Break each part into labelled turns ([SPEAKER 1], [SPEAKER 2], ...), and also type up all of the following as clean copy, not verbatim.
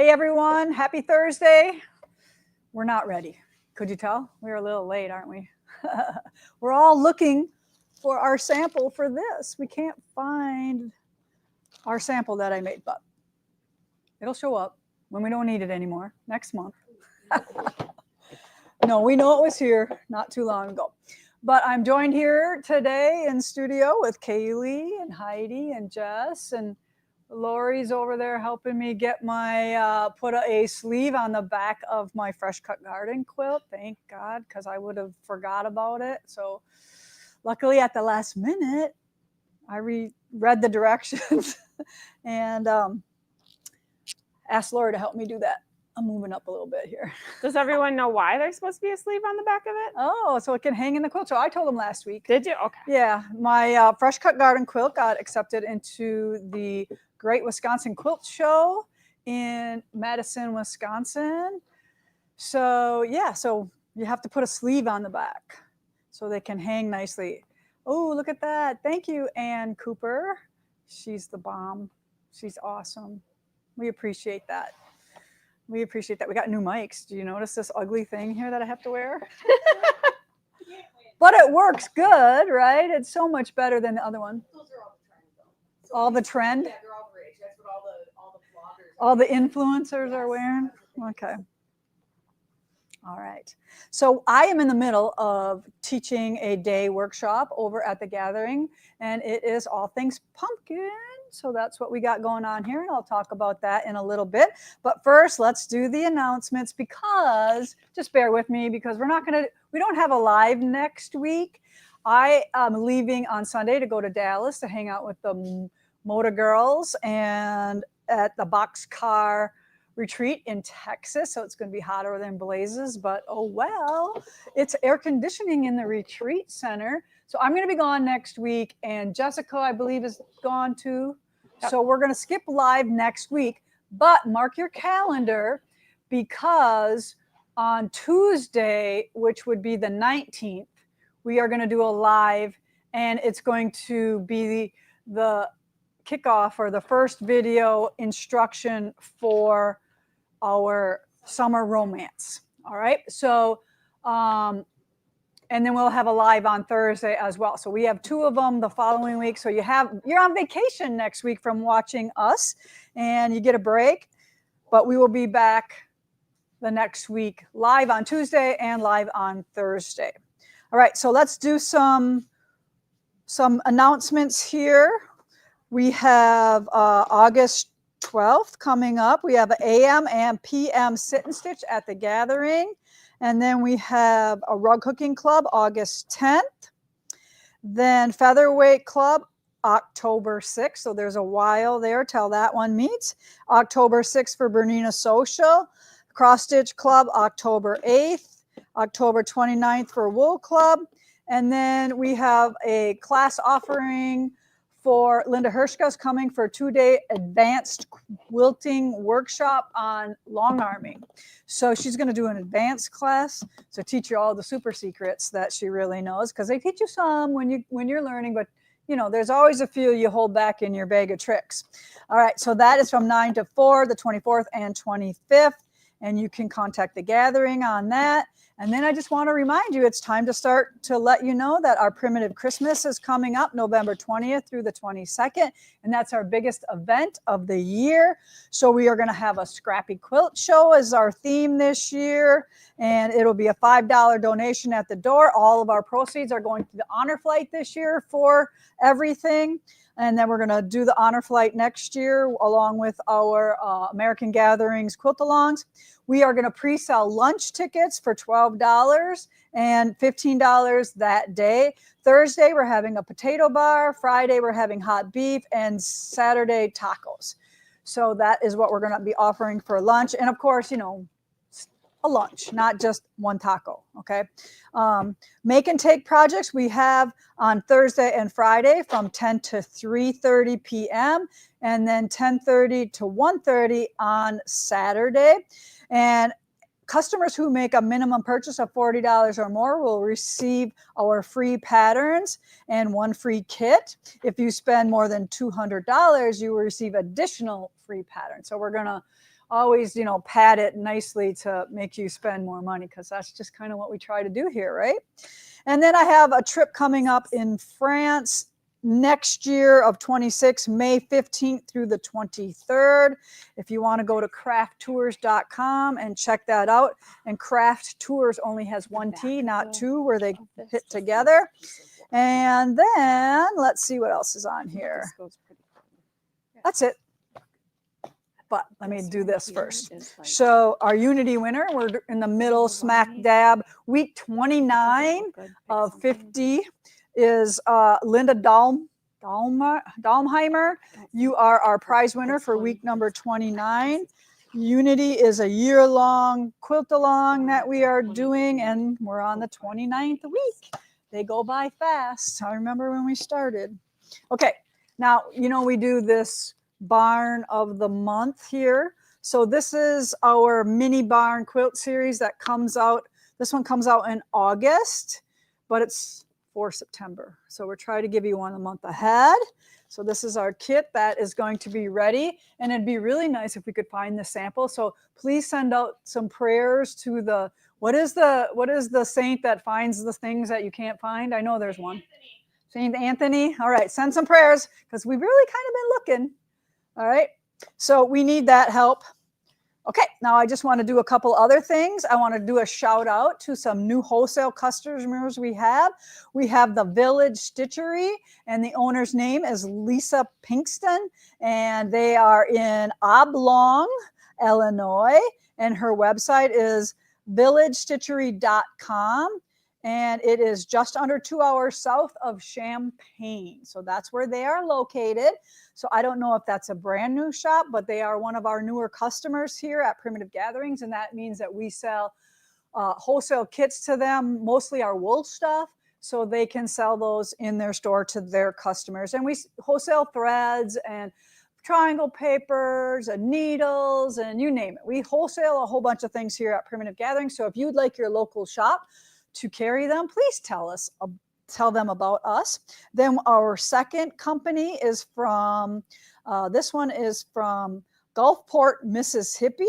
[SPEAKER 1] Hey everyone, happy Thursday. We're not ready. Could you tell? We're a little late, aren't we? We're all looking for our sample for this. We can't find our sample that I made, but it'll show up when we don't need it anymore next month. No, we know it was here not too long ago. But I'm joined here today in studio with Kaylee and Heidi and Jess, and Lori's over there helping me get my put a sleeve on the back of my fresh cut garden quilt. Thank God, because I would have forgot about it. So luckily at the last minute, I read the directions and asked Lori to help me do that. I'm moving up a little bit here.
[SPEAKER 2] Does everyone know why there's supposed to be a sleeve on the back of it?
[SPEAKER 1] Oh, so it can hang in the quilt. So I told them last week.
[SPEAKER 2] Did you? Okay.
[SPEAKER 1] Yeah, my fresh cut garden quilt got accepted into the Great Wisconsin Quilt Show in Madison, Wisconsin. So yeah, so you have to put a sleeve on the back so they can hang nicely. Oh, look at that. Thank you, Ann Cooper. She's the bomb. She's awesome. We appreciate that. We appreciate that. We got new mics. Do you notice this ugly thing here that I have to wear? But it works good, right? It's so much better than the other one.
[SPEAKER 3] Those are all the trend, though.
[SPEAKER 1] All the trend?
[SPEAKER 3] Yeah, they're all the rage. That's what all the bloggers.
[SPEAKER 1] All the influencers are wearing? Okay. All right. So I am in the middle of teaching a day workshop over at the Gathering, and it is all things pumpkin. So that's what we got going on here, and I'll talk about that in a little bit. But first, let's do the announcements, because just bear with me, because we don't have a live next week. I am leaving on Sunday to go to Dallas to hang out with the Motor Girls and at the Boxcar retreat in Texas. So it's going to be hotter than blazes, but oh well, it's air conditioning in the retreat center. So I'm going to be gone next week, and Jessica, I believe, is gone too. Yep. So we're going to skip live next week, but mark your calendar, because on Tuesday, which would be the 19th, we are going to do a live, and it's going to be the kickoff or the first video instruction for our summer romance. All right. So, and then we'll have a live on Thursday as well. So we have two of them the following week. So you're on vacation next week from watching us, and you get a break, but we will be back the next week live on Tuesday and live on Thursday. All right. So let's do some announcements here. We have August 12th coming up. We have an AM and PM sit and stitch at the Gathering. And then we have a rug hooking club August 10th. Then Featherweight Club October 6th. So there's a while there till that one meets. October 6th for Bernina Social. Cross Stitch Club October 8th. October 29th for Wool Club. And then we have a class offering for Linda Hirschka's coming for a 2-day advanced quilting workshop on long arming. So she's going to do an advanced class to teach you all the super secrets that she really knows, because they teach you some when you're learning, but you know, there's always a few you hold back in your bag of tricks. All right, so that is from 9 to 4, the 24th and 25th, and you can contact the Gathering on that. And then I just want to remind you, it's time to start to let you know that our Primitive Christmas is coming up November 20th through the 22nd. And that's our biggest event of the year. So we are going to have a scrappy quilt show as our theme this year. And it'll be a $5 donation at the door. All of our proceeds are going to the honor flight this year for everything. And then we're going to do the honor flight next year along with our American Gatherings quilt-alongs. We are going to pre-sell lunch tickets for $12 and $15 that day. Thursday, we're having a potato bar. Friday, we're having hot beef, and Saturday, tacos. So that is what we're going to be offering for lunch. And of course, you know, a lunch, not just one taco, okay? Make and take projects we have on Thursday and Friday from 10 to 3:30 p.m. and then 10:30 to 1:30 on Saturday. And customers who make a minimum purchase of $40 or more will receive our free patterns and one free kit. If you spend more than $200, you will receive additional free patterns. So we're going to always, you know, pad it nicely to make you spend more money, because that's just kind of what we try to do here, right? And then I have a trip coming up in France next year of 26, May 15th through the 23rd. If you want to go to crafttours.com and check that out. And Craft Tours only has one T, not two, where they hit together. And then let's see what else is on here. That's it. But let me do this first. So our Unity winner, we're in the middle smack dab. Week 29 of 50 is Linda Dalmheimer. You are our prize winner for week number 29. Unity is a year-long quilt-along that we are doing, and we're on the 29th week. They go by fast. I remember when we started. Okay, now, you know, we do this barn of the month here. So this is our mini barn quilt series that comes out. This one comes out in August, but it's for September. So we're trying to give you one a month ahead. So this is our kit that is going to be ready, and it'd be really nice if we could find the sample. So please send out some prayers to the, what is the saint that finds the things that you can't find? I know there's one. Saint Anthony. All right, send some prayers, because we've really kind of been looking. All right, so we need that help. Okay, now I just want to do a couple other things. I want to do a shout out to some new wholesale customers we have. We have the Village Stitchery, and the owner's name is Lisa Pinkston, and they are in Oblong, Illinois, and her website is villagestitchery.com. And it is just under 2 hours south of Champaign. So that's where they are located. So I don't know if that's a brand new shop, but they are one of our newer customers here at Primitive Gatherings. And that means that we sell wholesale kits to them, mostly our wool stuff, so they can sell those in their store to their customers. And we wholesale threads and triangle papers and needles and you name it. We wholesale a whole bunch of things here at Primitive Gatherings. So if you'd like your local shop to carry them, please tell them about us. Then our second company is from, this one is from Gulfport, Mississippi,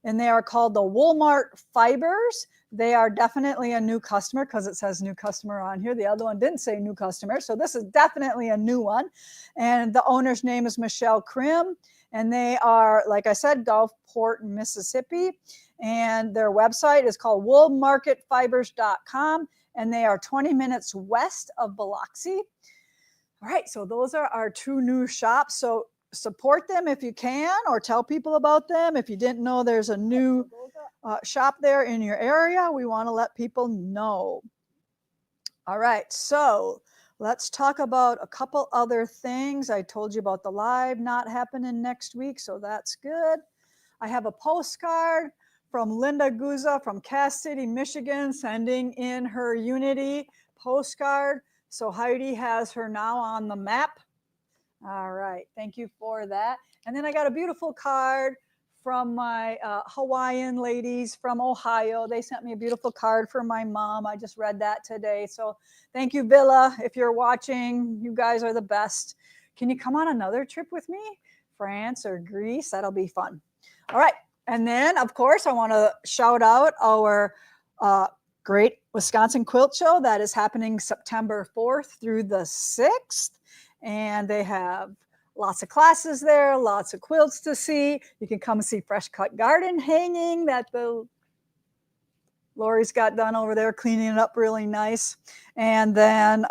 [SPEAKER 1] and they are called the Woolmart Fibers. They are definitely a new customer, because it says new customer on here. The other one didn't say new customer, so this is definitely a new one. And the owner's name is Michelle Krim, and they are, like I said, Gulfport, Mississippi. And their website is called woolmarketfibers.com, and they are 20 minutes west of Biloxi. All right, so those are our two new shops. So support them if you can, or tell people about them. If you didn't know there's a new shop there in your area, we want to let people know. All right, so let's talk about a couple other things. I told you about the live not happening next week, so that's good. I have a postcard from Linda Guza from Cass City, Michigan, sending in her Unity postcard. So Heidi has her now on the map. All right, thank you for that. And then I got a beautiful card from my Hawaiian ladies from Ohio. They sent me a beautiful card for my mom. I just read that today. So thank you, Villa. If you're watching, you guys are the best. Can you come on another trip with me? France or Greece? That'll be fun. All right. And then, of course, I want to shout out our great Wisconsin Quilt Show that is happening September 4th through the 6th. And they have lots of classes there, lots of quilts to see. You can come see Fresh Cut Garden hanging that the Lori's got done over there, cleaning it up really nice. And then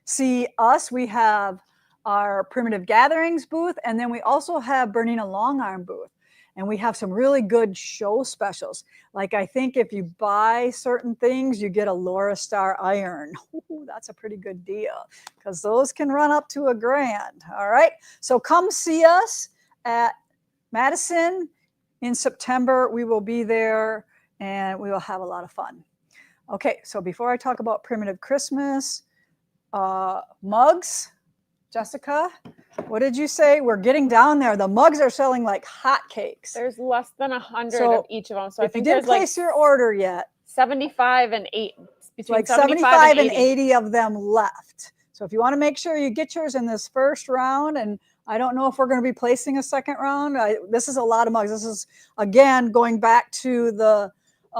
[SPEAKER 1] see us. We have our Primitive Gatherings booth, and then we also have Burning a Long Arm booth. And we have some really good show specials. Like I think if you buy certain things, you get a Laura Star iron. Ooh, that's a pretty good deal, because those can run up to $1,000. All right. So come see us at Madison in September. We will be there and we will have a lot of fun. Okay. So before I talk about Primitive Christmas, mugs, Jessica, what did you say? We're getting down there. The mugs are selling like hotcakes.
[SPEAKER 2] There's less than 100 of each of them. So I
[SPEAKER 1] if you
[SPEAKER 2] think
[SPEAKER 1] didn't
[SPEAKER 2] there's
[SPEAKER 1] place your order yet,
[SPEAKER 2] 75 and 8. Between
[SPEAKER 1] like 75 and 80 of them left. So if you want to make sure you get yours in this first round, and I don't know if we're going to be placing a second round. This is a lot of mugs. This is, again, going back to the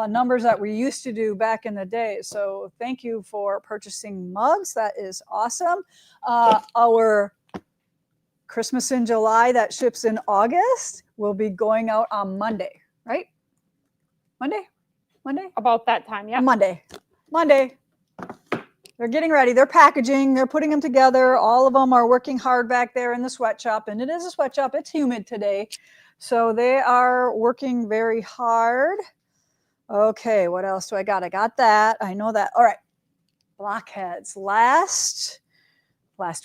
[SPEAKER 1] numbers that we used to do back in the day. So thank you for purchasing mugs. That is awesome. Our Christmas in July that ships in August will be going out on Monday, right? Monday?
[SPEAKER 2] About that time, yeah.
[SPEAKER 1] Monday. They're getting ready. They're packaging. They're putting them together. All of them are working hard back there in the sweatshop. And it is a sweatshop. It's humid today. So they are working very hard. Okay, what else do I got? I got that. I know that. All right. Blockheads. Last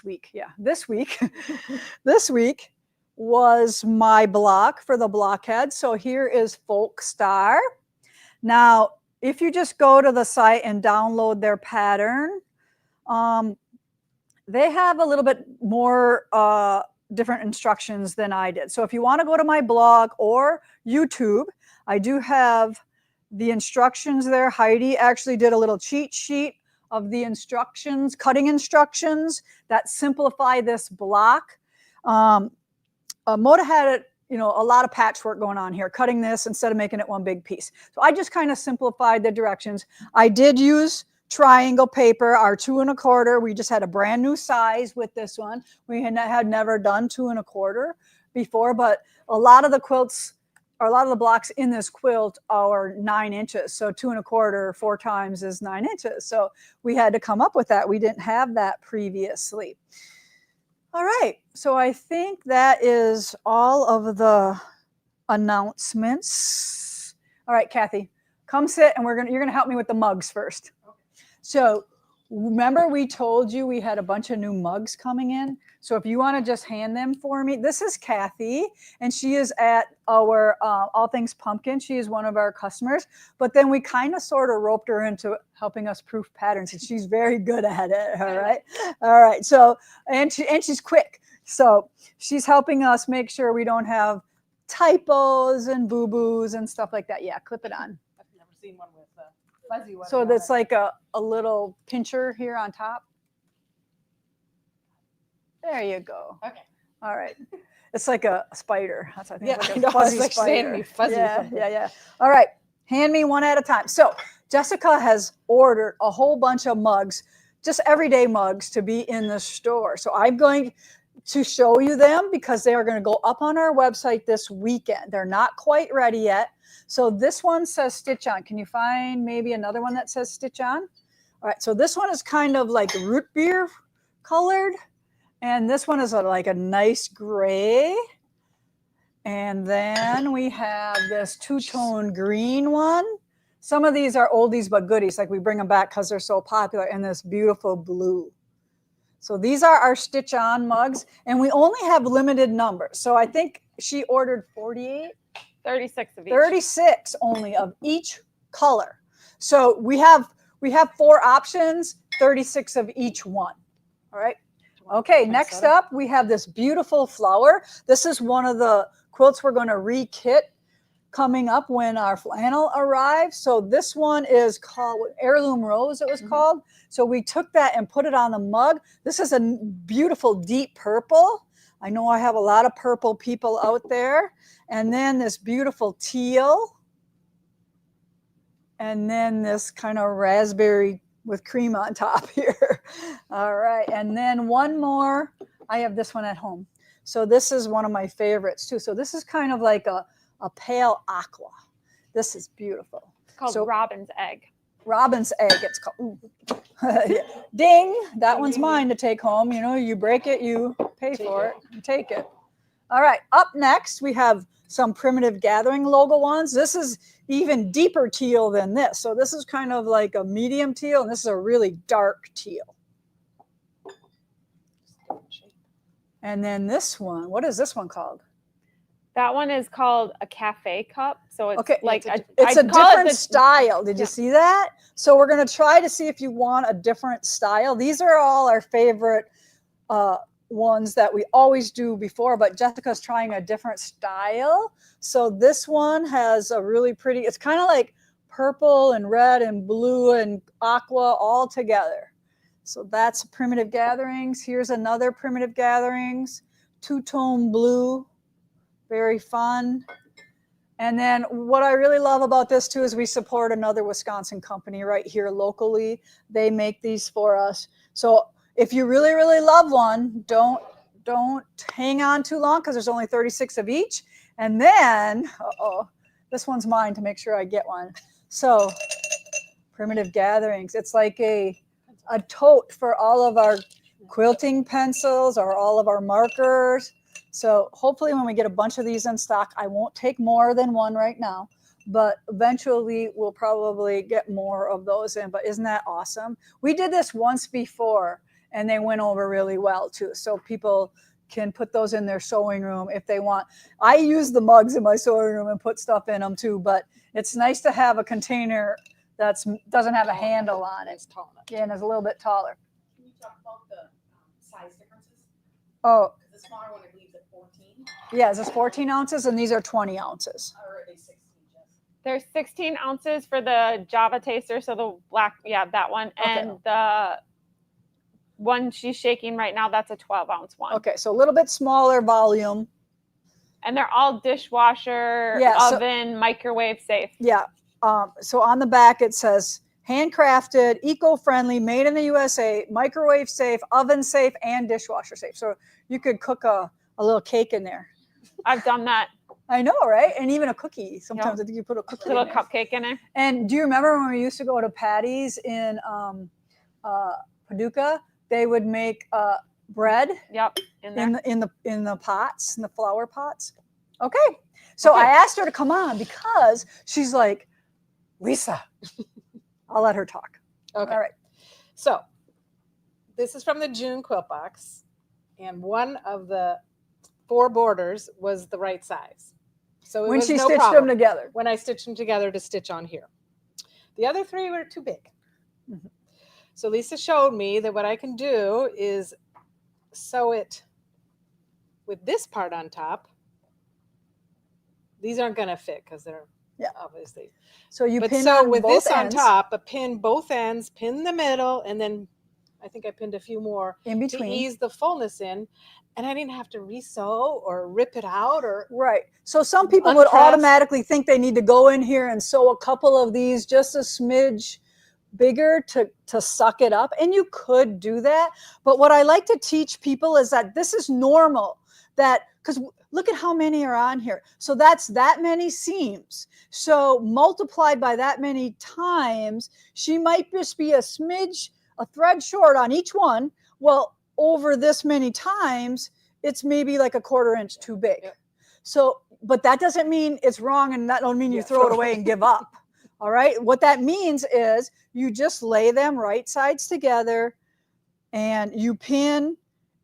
[SPEAKER 1] week. Yeah, this week. This week was my block for the Blockheads. So here is Folk Star. Now, if you just go to the site and download their pattern, they have a little bit more different instructions than I did. So if you want to go to my blog or YouTube, I do have the instructions there. Heidi actually did a little cheat sheet of the instructions, cutting instructions that simplify this block. Moda had it, a lot of patchwork going on here, cutting this instead of making it one big piece. So I just kind of simplified the directions. I did use triangle paper, our 2 1/4. We just had a brand new size with this one. We had never done 2 1/4 before, but a lot of the quilts, or a lot of the blocks in this quilt are 9 inches. So 2 1/4 4 times is 9 inches. So we had to come up with that. We didn't have that previously. All right, so I think that is all of the announcements. All right, Kathy, come sit and you're gonna help me with the mugs first. Okay. So remember we told you we had a bunch of new mugs coming in? So if you wanna just hand them for me, this is Kathy, and she is at our All Things Pumpkin. She is one of our customers, but then we kind of sort of roped her into helping us proof patterns, and she's very good at it. All right. So and she's quick, so she's helping us make sure we don't have typos and boo-boos and stuff like that. Yeah, clip it on.
[SPEAKER 3] I've never seen one with fuzzy ones.
[SPEAKER 1] So that's like a little pincher here on top. There you go.
[SPEAKER 3] Okay.
[SPEAKER 1] All right. It's like a spider. That's, I think, it's like a
[SPEAKER 2] I know,
[SPEAKER 1] fuzzy
[SPEAKER 2] it's like
[SPEAKER 1] spider.
[SPEAKER 2] fuzzy
[SPEAKER 1] Yeah. All right. Hand me one at a time. So Jessica has ordered a whole bunch of mugs, just everyday mugs, to be in the store. So I'm going to show you them because they are going to go up on our website this weekend. They're not quite ready yet. So this one says Stitch On. Can you find maybe another one that says Stitch On? All right. So this one is kind of like root beer colored. And this one is like a nice gray. And then we have this two-tone green one. Some of these are oldies but goodies, like we bring them back because they're so popular, and this beautiful blue. So these are our Stitch On mugs, and we only have limited numbers. So I think she ordered 48?
[SPEAKER 2] 36 of each.
[SPEAKER 1] 36 only of each color. So we have 4 options, 36 of each one. All right. Okay, next up, we have this beautiful flower. This is one of the quilts we're going to re-kit coming up when our flannel arrives. So this one is called Heirloom Rose, it was called. So we took that and put it on the mug. This is a beautiful deep purple. I know I have a lot of purple people out there. And then this beautiful teal. And then this kind of raspberry with cream on top here. All right, and then one more. I have this one at home. So this is one of my favorites too. So this is kind of like a pale aqua. This is beautiful.
[SPEAKER 2] It's called Robin's Egg.
[SPEAKER 1] Robin's Egg, it's called. Ding, that one's mine to take home. You break it, you pay for it, you take it. All right, up next, we have some Primitive Gathering logo ones. This is even deeper teal than this. So this is kind of like a medium teal, and this is a really dark teal. And then this one, what is this one called?
[SPEAKER 2] That one is called a cafe cup. So it's like
[SPEAKER 1] it's a different style. Did you see that? So we're going to try to see if you want a different style. These are all our favorite ones that we always do before, but Jessica's trying a different style. So this one has a really pretty, it's kind of like purple and red and blue and aqua all together. So that's Primitive Gatherings. Here's another Primitive Gatherings. two-tone blue, very fun. And then what I really love about this too is we support another Wisconsin company right here locally. They make these for us. So if you really, really love one, don't hang on too long because there's only 36 of each. And then, this one's mine to make sure I get one. So Primitive Gatherings, it's like a tote for all of our quilting pencils or all of our markers. So hopefully when we get a bunch of these in stock, I won't take more than one right now, but eventually we'll probably get more of those in. But isn't that awesome? We did this once before and they went over really well too. So people can put those in their sewing room if they want. I use the mugs in my sewing room and put stuff in them too, but it's nice to have a container that doesn't have a handle on it. Yeah, and it's a little bit taller.
[SPEAKER 3] Can you talk about the size differences?
[SPEAKER 1] Oh,
[SPEAKER 3] The smaller one, I believe, is 14.
[SPEAKER 1] yeah, this is 14 ounces and these are 20 ounces.
[SPEAKER 3] Or are they 16?
[SPEAKER 2] There's 16 ounces for the Java taster, so the black, yeah, that one.
[SPEAKER 1] Okay.
[SPEAKER 2] And the one she's shaking right now, that's a 12-ounce one.
[SPEAKER 1] Okay, so a little bit smaller volume.
[SPEAKER 2] And they're all dishwasher,
[SPEAKER 1] Yeah, so-
[SPEAKER 2] oven, microwave safe.
[SPEAKER 1] Yeah. So on the back it says handcrafted, eco-friendly, made in the USA, microwave safe, oven safe, and dishwasher safe. So you could cook a little cake in there.
[SPEAKER 2] I've done that.
[SPEAKER 1] I know, right? And even a cookie. Sometimes I think you put a cookie
[SPEAKER 2] Little
[SPEAKER 1] in there.
[SPEAKER 2] cupcake in there.
[SPEAKER 1] And do you remember when we used to go to Patty's in Paducah? They would make bread
[SPEAKER 2] Yep. In there.
[SPEAKER 1] in the pots, in the flower pots. Okay. So I asked her to come on because she's like, Lisa, I'll let her talk.
[SPEAKER 3] Okay.
[SPEAKER 1] All right.
[SPEAKER 3] So this is from the June quilt box, and one of the 4 borders was the right size. So it
[SPEAKER 1] When
[SPEAKER 3] was
[SPEAKER 1] she
[SPEAKER 3] no
[SPEAKER 1] stitched
[SPEAKER 3] problem
[SPEAKER 1] them together.
[SPEAKER 3] when I stitched them together to stitch on here. The other 3 were too big.
[SPEAKER 1] Mm-hmm.
[SPEAKER 3] So Lisa showed me that what I can do is sew it with this part on top. These aren't going to fit because they're obviously.
[SPEAKER 1] So you
[SPEAKER 3] But
[SPEAKER 1] pin
[SPEAKER 3] so
[SPEAKER 1] on
[SPEAKER 3] with
[SPEAKER 1] both
[SPEAKER 3] this
[SPEAKER 1] ends,
[SPEAKER 3] on top, but pin both ends, pin the middle, and then I think I pinned a few more
[SPEAKER 1] in
[SPEAKER 3] to
[SPEAKER 1] between.
[SPEAKER 3] ease the fullness in. And I didn't have to re-sew or rip it out or
[SPEAKER 1] Right. So some people would
[SPEAKER 3] Unpressed.
[SPEAKER 1] automatically think they need to go in here and sew a couple of these just a smidge bigger to suck it up. And you could do that. But what I like to teach people is that this is normal. That because look at how many are on here. So that's that many seams. So multiplied by that many times, she might just be a smidge, a thread short on each one. Well, over this many times, it's maybe like a 1/4 inch too big.
[SPEAKER 3] Yep.
[SPEAKER 1] So, but that doesn't mean it's wrong, and that don't mean you throw it away and give up. All right. What that means is you just lay them right sides together and you pin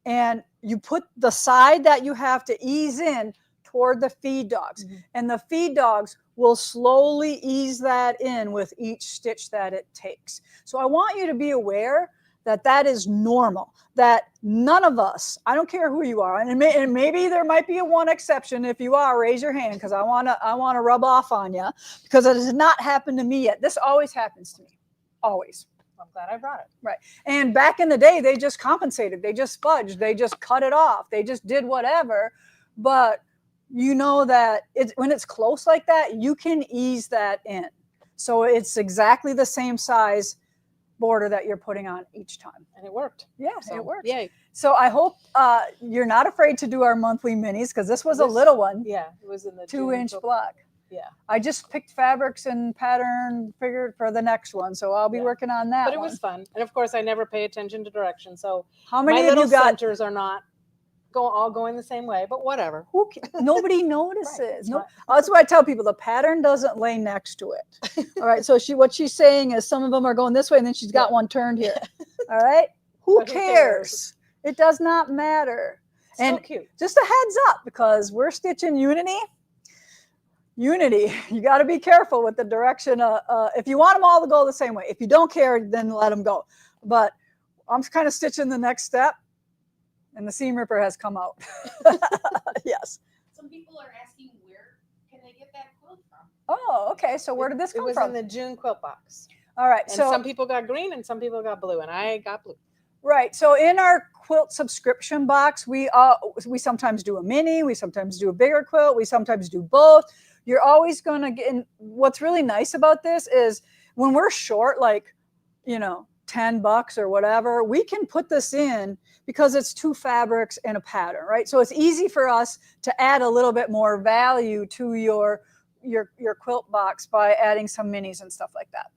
[SPEAKER 1] and you put the side that you have to ease in toward the feed dogs.
[SPEAKER 3] Mm-hmm.
[SPEAKER 1] And the feed dogs will slowly ease that in with each stitch that it takes. So I want you to be aware that that is normal, that none of us, I don't care who you are, and maybe there might be a one exception. If you are, raise your hand because I want to rub off on you because it has not happened to me yet. This always happens to me, always.
[SPEAKER 3] I'm glad I brought it.
[SPEAKER 1] Right. And back in the day, they just compensated. They just fudged. They just cut it off. They just did whatever. But you know that when it's close like that, you can ease that in. So it's exactly the same size border that you're putting on each time.
[SPEAKER 3] And it worked.
[SPEAKER 1] Yeah,
[SPEAKER 3] So,
[SPEAKER 1] it works.
[SPEAKER 3] Yay.
[SPEAKER 1] So I hope you're not afraid to do our monthly minis because this was a little one.
[SPEAKER 3] Yeah, it was in the
[SPEAKER 1] 2-inch
[SPEAKER 3] June
[SPEAKER 1] block.
[SPEAKER 3] Yeah.
[SPEAKER 1] I just picked fabrics and pattern figured for the next one. So I'll be working on that.
[SPEAKER 3] But it was fun. And of course, I never pay attention to direction. So
[SPEAKER 1] How
[SPEAKER 3] my
[SPEAKER 1] many of
[SPEAKER 3] little
[SPEAKER 1] you got?
[SPEAKER 3] centers are not all going the same way, but whatever.
[SPEAKER 1] Nobody notices.
[SPEAKER 3] Right.
[SPEAKER 1] That's why I tell people the pattern doesn't lay next to it. All right. So what she's saying is some of them are going this way and then she's got one turned here. All right. Who
[SPEAKER 3] But who
[SPEAKER 1] cares?
[SPEAKER 3] cares?
[SPEAKER 1] It does not matter.
[SPEAKER 3] So
[SPEAKER 1] And
[SPEAKER 3] cute.
[SPEAKER 1] just a heads up because we're stitching Unity. You got to be careful with the direction. If you want them all to go the same way, if you don't care, then let them go. But I'm kind of stitching the next step. And the seam ripper has come out. Yes.
[SPEAKER 4] Some people are asking where can they get that quilt from?
[SPEAKER 1] Oh, okay. So where did this
[SPEAKER 3] It
[SPEAKER 1] come
[SPEAKER 3] was
[SPEAKER 1] from?
[SPEAKER 3] in the June quilt box.
[SPEAKER 1] All right.
[SPEAKER 3] And
[SPEAKER 1] So
[SPEAKER 3] some people got green and some people got blue, and I got blue.
[SPEAKER 1] Right. So in our quilt subscription box, we sometimes do a mini, we sometimes do a bigger quilt, we sometimes do both. You're always going to get. And what's really nice about this is when we're short, like, $10 or whatever, we can put this in because it's 2 fabrics and a pattern, right? So it's easy for us to add a little bit more value to your quilt box by adding some minis and stuff like that.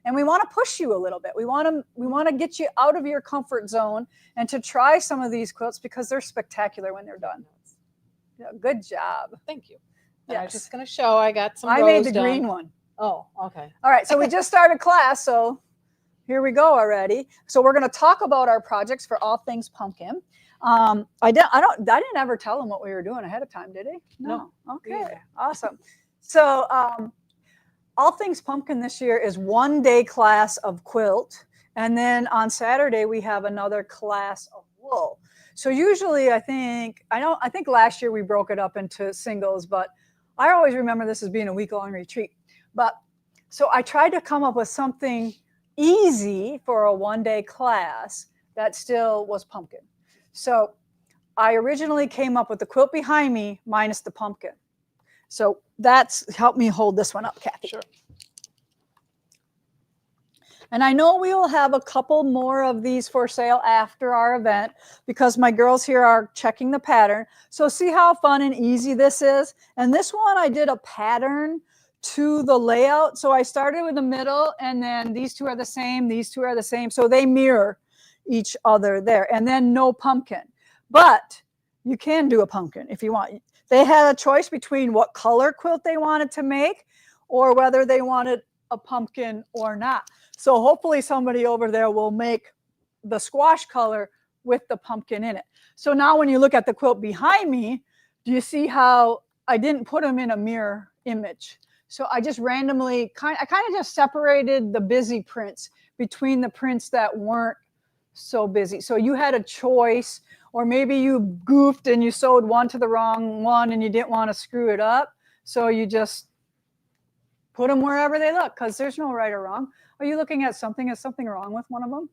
[SPEAKER 1] And we want to push you a little bit. We want to get you out of your comfort zone and to try some of these quilts because they're spectacular when they're done. Yeah, good job.
[SPEAKER 3] Thank you.
[SPEAKER 1] Yes.
[SPEAKER 3] I was just going to show I got some
[SPEAKER 1] I
[SPEAKER 3] rows
[SPEAKER 1] made the
[SPEAKER 3] done.
[SPEAKER 1] green one.
[SPEAKER 3] Oh, okay.
[SPEAKER 1] All right, so we just started class, so here we go already. So we're going to talk about our projects for all things pumpkin. I didn't ever tell them what we were doing ahead of time, did I?
[SPEAKER 3] No.
[SPEAKER 1] Okay, awesome. So all things pumpkin this year is 1-day class of quilt, and then on Saturday we have another class of wool. So usually I think last year we broke it up into singles, but I always remember this as being a week-long retreat. But so I tried to come up with something easy for a 1-day class that still was pumpkin. So I originally came up with the quilt behind me minus the pumpkin. So that's helped me hold this one up, Kathy.
[SPEAKER 3] Sure.
[SPEAKER 1] And I know we will have a couple more of these for sale after our event because my girls here are checking the pattern. So see how fun and easy this is. And this one I did a pattern to the layout. So I started with the middle and then these two are the same. These two are the same. So they mirror each other there. And then no pumpkin. But you can do a pumpkin if you want. They had a choice between what color quilt they wanted to make or whether they wanted a pumpkin or not. So hopefully somebody over there will make the squash color with the pumpkin in it. So now when you look at the quilt behind me, do you see how I didn't put them in a mirror image? So I just randomly kind of just separated the busy prints between the prints that weren't so busy. So you had a choice, or maybe you goofed and you sewed one to the wrong one and you didn't want to screw it up. So you just put them wherever they look because there's no right or wrong. Are you looking at something? Is something wrong with one of them?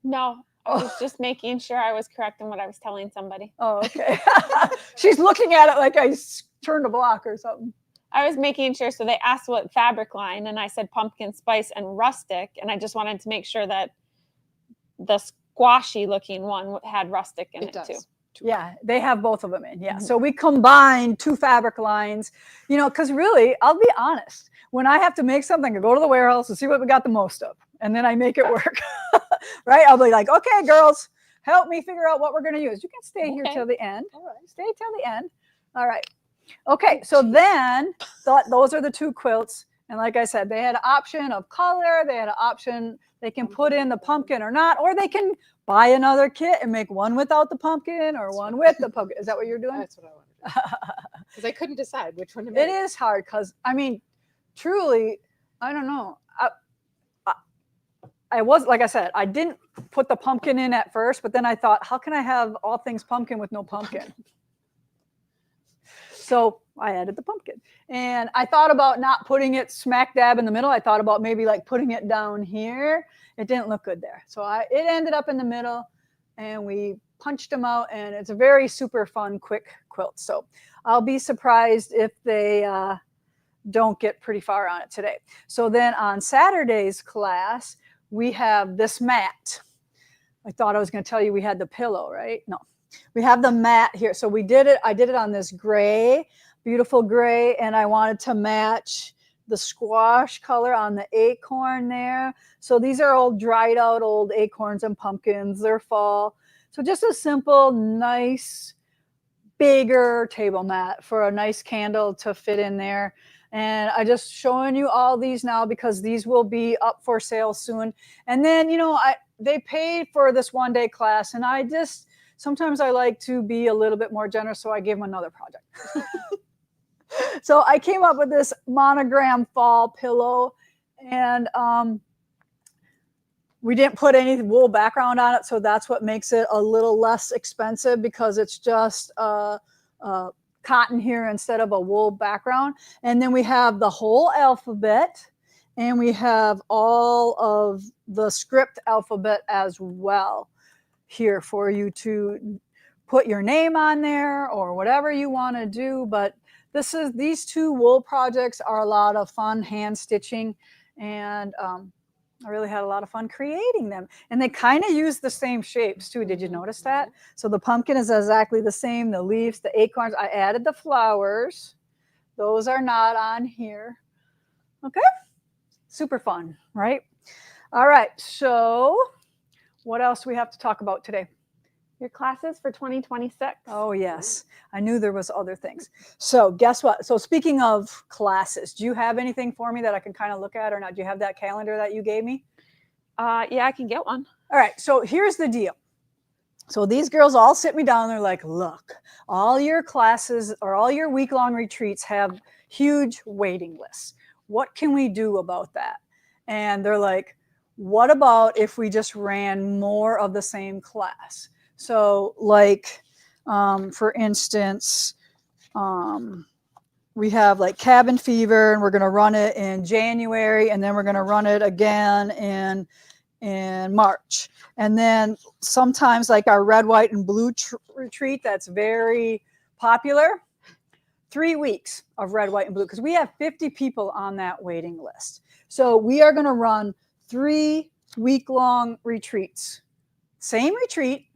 [SPEAKER 2] No, I was just making sure I was correct in what I was telling somebody.
[SPEAKER 1] Oh, okay. She's looking at it like I turned a block or something.
[SPEAKER 2] I was making sure. So they asked what fabric line, and I said pumpkin spice and rustic. And I just wanted to make sure that the squashy looking one had rustic in it too.
[SPEAKER 1] Yeah, they have both of them in. Yeah. Mm-hmm. So we combined 2 fabric lines, because really, I'll be honest, when I have to make something, I go to the warehouse and see what we got the most of, and then I make it work. Right? I'll be like, okay, girls, help me figure out what we're going to use. You can stay here till the end. All right. Stay till the end. All right. Okay. So then those are the 2 quilts. And like I said, they had an option of color. They had an option. They can put in the pumpkin or not, or they can buy another kit and make one without the pumpkin or one with the pumpkin. Is that what you're doing?
[SPEAKER 3] That's what I wanted to do. Because I couldn't decide which one to make.
[SPEAKER 1] It is hard because, truly, I don't know. I was, like I said, I didn't put the pumpkin in at first, but then I thought, how can I have all things pumpkin with no pumpkin? So I added the pumpkin. And I thought about not putting it smack dab in the middle. I thought about maybe like putting it down here. It didn't look good there. So it ended up in the middle and we punched them out, and it's a very super fun, quick quilt. So I'll be surprised if they don't get pretty far on it today. So then on Saturday's class, we have this mat. I thought I was going to tell you we had the pillow, right? No. We have the mat here. So I did it on this gray, beautiful gray, and I wanted to match the squash color on the acorn there. So these are all dried out old acorns and pumpkins. They're fall. So just a simple, nice, bigger table mat for a nice candle to fit in there. And I just showing you all these now because these will be up for sale soon. And then, they paid for this 1-day class, and sometimes I like to be a little bit more generous, so I gave them another project. So I came up with this monogram fall pillow, and we didn't put any wool background on it, so that's what makes it a little less expensive because it's just cotton here instead of a wool background. And then we have the whole alphabet, and we have all of the script alphabet as well. here for you to put your name on there or whatever you want to do. But these 2 wool projects are a lot of fun, hand stitching, and I really had a lot of fun creating them. And they kind of use the same shapes too. Did you notice that? So the pumpkin is exactly the same, the leaves, the acorns. I added the flowers. Those are not on here. Okay, super fun, right? All right, so what else do we have to talk about today?
[SPEAKER 2] Your classes for 2026.
[SPEAKER 1] Oh, yes. I knew there was other things. So guess what? So speaking of classes, do you have anything for me that I can kind of look at or not? Do you have that calendar that you gave me?
[SPEAKER 2] Yeah, I can get one.
[SPEAKER 1] All right, so here's the deal. So these girls all sit me down. They're like, look, all your classes or all your week-long retreats have huge waiting lists. What can we do about that? And they're like, what about if we just ran more of the same class? So like, for instance, we have like Cabin Fever, and we're going to run it in January, and then we're going to run it again in March. And then sometimes like our red, white, and blue retreat that's very popular, 3 weeks of red, white, and blue, because we have 50 people on that waiting list. So we are going to run 3 week-long retreats. Same retreat,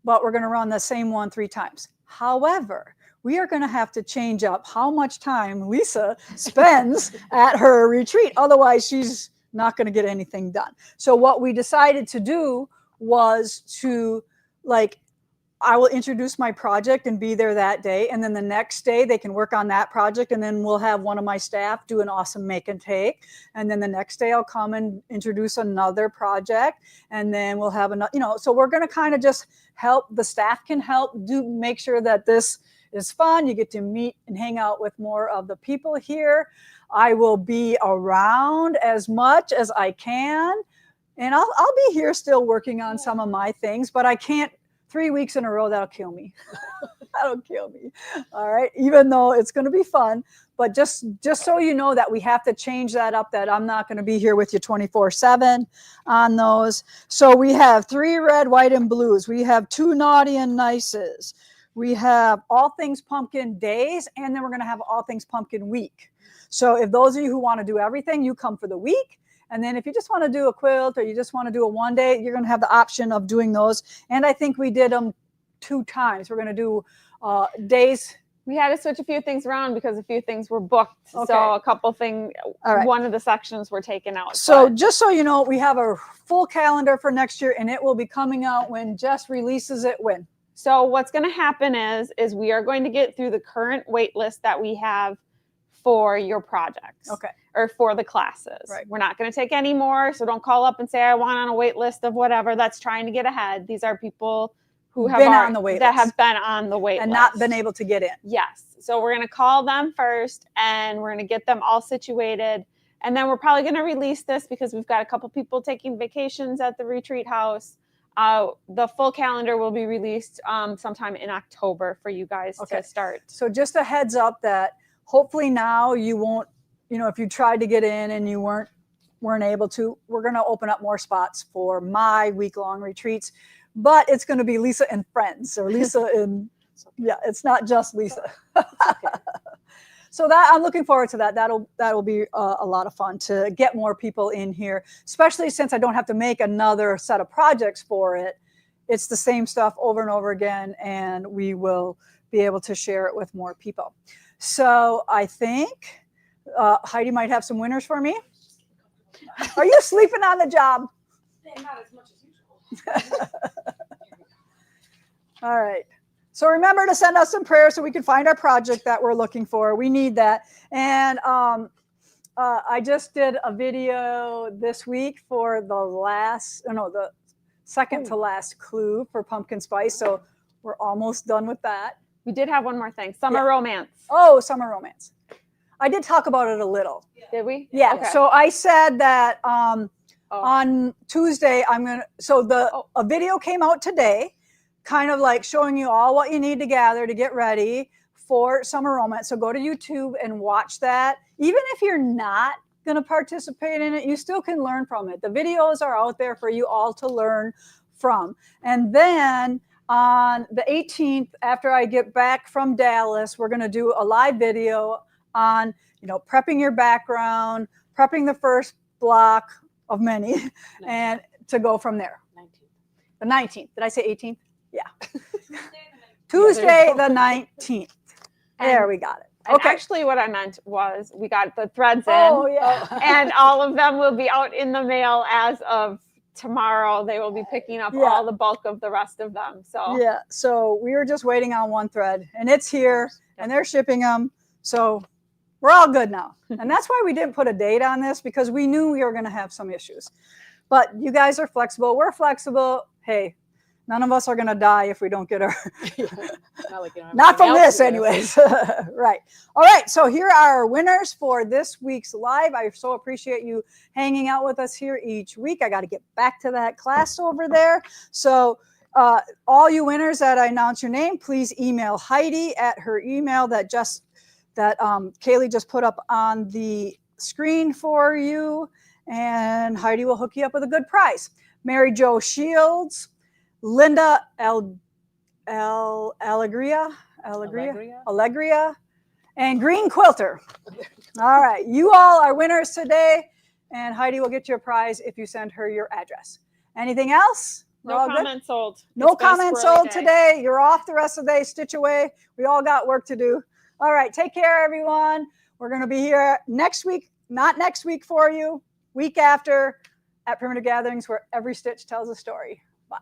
[SPEAKER 1] but we're going to run the same one 3 times. However, we are going to have to change up how much time Lisa spends at her retreat. Otherwise, she's not going to get anything done. So what we decided to do was to, like, I will introduce my project and be there that day. And then the next day they can work on that project. And then we'll have one of my staff do an awesome make and take. And then the next day I'll come and introduce another project. And then we'll have another, so we're going to kind of just help, the staff can help make sure that this is fun. You get to meet and hang out with more of the people here. I will be around as much as I can. And I'll be here still working on some of my things, but I can't 3 weeks in a row. That'll kill me. That'll kill me. All right. Even though it's going to be fun, but just so you know that we have to change that up, that I'm not going to be here with you 24/7 on those. So we have 3 red, white, and blues. We have 2 naughty and nices. We have all things pumpkin days, and then we're going to have all things pumpkin week. So if those of you who want to do everything, you come for the week. And then if you just want to do a quilt or you just want to do a one day, you're going to have the option of doing those. And I think we did them 2 times. We're going to do days.
[SPEAKER 2] We had to switch a few things around because a few things were booked.
[SPEAKER 1] Okay.
[SPEAKER 2] So a couple things,
[SPEAKER 1] right.
[SPEAKER 2] One of the sections were taken out.
[SPEAKER 1] So just so you know, we have a full calendar for next year, and it will be coming out when Jess releases it when.
[SPEAKER 2] So what's going to happen is we are going to get through the current wait list that we have for your projects.
[SPEAKER 1] Okay.
[SPEAKER 2] Or for the classes.
[SPEAKER 1] Right.
[SPEAKER 2] We're not going to take any more. So don't call up and say, I want on a wait list of whatever that's trying to get ahead. These are people who have
[SPEAKER 1] been on the wait list.
[SPEAKER 2] have been on the wait
[SPEAKER 1] and
[SPEAKER 2] list.
[SPEAKER 1] not been able to get in.
[SPEAKER 2] Yes. So we're going to call them first, and we're going to get them all situated. And then we're probably going to release this because we've got a couple people taking vacations at the retreat house. The full calendar will be released sometime in October for you guys to start.
[SPEAKER 1] So just a heads up that hopefully now you won't, if you tried to get in and you weren't able to, we're going to open up more spots for my week-long retreats, but it's going to be Lisa and friends, or Lisa and, yeah, it's not just Lisa. So that I'm looking forward to that. That'll be a lot of fun to get more people in here, especially since I don't have to make another set of projects for it. It's the same stuff over and over again, and we will be able to share it with more people. So I think Heidi might have some winners for me. Are you sleeping on the job?
[SPEAKER 4] Not as much as usual.
[SPEAKER 1] All right. So remember to send us some prayers so we can find our project that we're looking for. We need that. And I just did a video this week for the second to last clue for pumpkin spice. So we're almost done with that.
[SPEAKER 2] We did have one more thing. Summer romance.
[SPEAKER 1] Oh, summer romance. I did talk about it a little.
[SPEAKER 2] Did we?
[SPEAKER 1] Yeah.
[SPEAKER 2] Okay.
[SPEAKER 1] So I said that on Tuesday, a video came out today, kind of like showing you all what you need to gather to get ready for summer romance. So go to YouTube and watch that. Even if you're not going to participate in it, you still can learn from it. The videos are out there for you all to learn from. And then on the 18th, after I get back from Dallas, we're going to do a live video on, prepping your background, prepping the first block of many, and to go from there.
[SPEAKER 3] 19th.
[SPEAKER 1] The 19th. Did I say 18th? Yeah.
[SPEAKER 4] Tuesday the 19th.
[SPEAKER 1] Tuesday the 19th. There, we got it.
[SPEAKER 2] And
[SPEAKER 1] Okay.
[SPEAKER 2] actually what I meant was we got the threads in.
[SPEAKER 1] Oh, yeah.
[SPEAKER 2] And all of them will be out in the mail as of tomorrow. They will be picking up
[SPEAKER 1] Yeah.
[SPEAKER 2] all the bulk of the rest of them. So
[SPEAKER 1] Yeah. So we were just waiting on one thread, and it's here, and they're shipping them. So we're all good now. And that's why we didn't put a date on this, because we knew we were going to have some issues. But you guys are flexible. We're flexible. Hey, none of us are going to die if we don't get our not from this anyways. Right. All right. So here are our winners for this week's live. I so appreciate you hanging out with us here each week. I got to get back to that class over there. So all you winners that I announce your name, please email Heidi at her email that Kaylee just put up on the screen for you. And Heidi will hook you up with a good prize. Mary Jo Shields, Linda Allegria, and Green Quilter. All right, you all are winners today, and Heidi will get you a prize if you send her your address. Anything else?
[SPEAKER 2] no comments sold.
[SPEAKER 1] No comments sold today. You're off the rest of the day. Stitch away. We all got work to do. All right, take care, everyone. We're going to be here next week, not next week for you, week after at Primitive Gatherings, where every stitch tells a story. Bye.